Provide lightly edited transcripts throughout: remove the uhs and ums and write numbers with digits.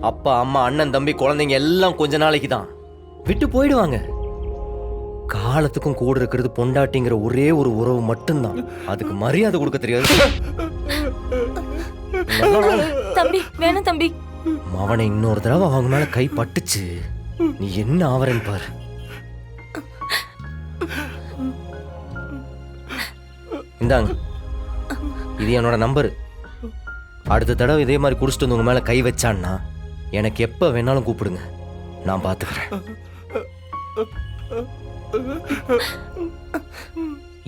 அப்பா அம்மா அண்ணன் தம்பி குழந்தைங்க எல்லாம் கொஞ்ச நாளைக்கு தான் விட்டு போயிடுவாங்க. காலத்துக்கும் கூட இருக்கிறது பொண்டாட்டிங்கிற ஒரே ஒரு உறவு மட்டும்தான். அதுக்கு மரியாதை கொடுக்க தெரியாது. தம்பி வேணாம் தம்பி. அவனை இன்னொரு தடவை அவங்க மேல கை பட்டுச்சு, நீ என்ன ஆவரன்னு பாரு. இந்தாங்க, இது என்னோட நம்பரு. அடுத்த தடவை இதே மாதிரி குடிச்சிட்டு வந்து உங்க மேல கை வச்சான்னா எனக்கு எப்ப வேணாலும் கூப்பிடுங்க, நான் பாத்துக்கிறேன்.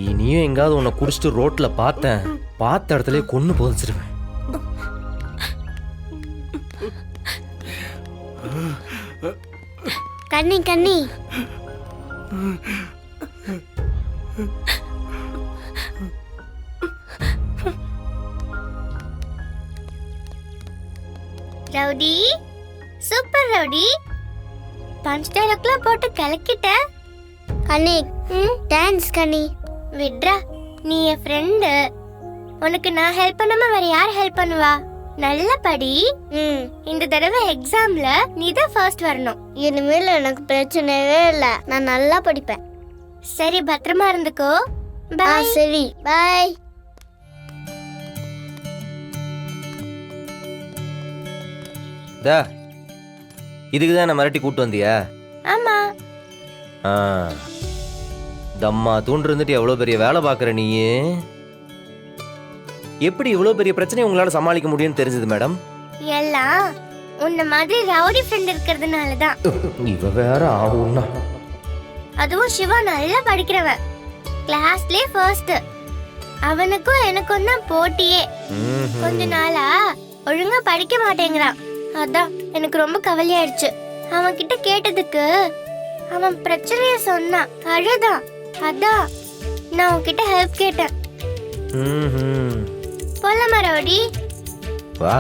இனியும் எங்காவது உன்னை குடிச்சிட்டு ரோட்ல பார்த்த இடத்துல கொன்னு புதைச்சிருவேன். கண்ணி கண்ணி ரவுடி, சூப்பர் ரவுடி. பஞ்ச் டைலாக்லாம் போட்டு கலக்கிட்ட. கண்ணி டான்ஸ் கண்ணி. விட்ரா, நீ என் ஃப்ரெண்டு. உனக்கு நான் ஹெல்ப் பண்ணாம வேற யார் ஹெல்ப் பண்ணுவா? நல்ல படி. இந்த தடவை எக்ஸாம்ல நீ தான் ஃபர்ஸ்ட் வரணும். இனிமேல் எனக்கு பிரச்சனையே இல்ல, நான் நல்லா படிப்பேன். சரி, பத்திரமா இருந்துக்கோ. பாய். சரி, பாய். இதுக்குதான் நான் மிரட்டி கூட்டு வந்தியா? ஆமா. தம்மா தூண்டு இருந்துட்டு எவ்வளவு பெரிய வேலை பாக்குற நீ. எப்படி இவ்வளவு பெரிய பிரச்சனை உங்களால சமாளிக்க முடியும்னு தெரிஞ்சது மேடம்? எல்லாம் உன்ன மாதிரி ரவுடி ஃப்ரெண்ட் இருக்கிறதுனால தான். இவ வேற ஆவுன்னா. அதுவும் சிவா நல்லா படிக்கிறவன், கிளாஸ்லயே ஃபர்ஸ்ட். அவனுக்கும் எனக்கும் தான் போட்டியே. கொஞ்ச நாளா ஒழுங்கா படிக்க மாட்டேங்கிறான். அதான் எனக்கு ரொம்ப கவலையாயிடுச்சு. அவன் கிட்ட கேட்டதுக்கு அவன் பிரச்சனைய சொன்னான், அழுதான். அதான் நான் உன்கிட்ட ஹெல்ப் கேட்டேன். ம் போலாமா ரவுடி? வா.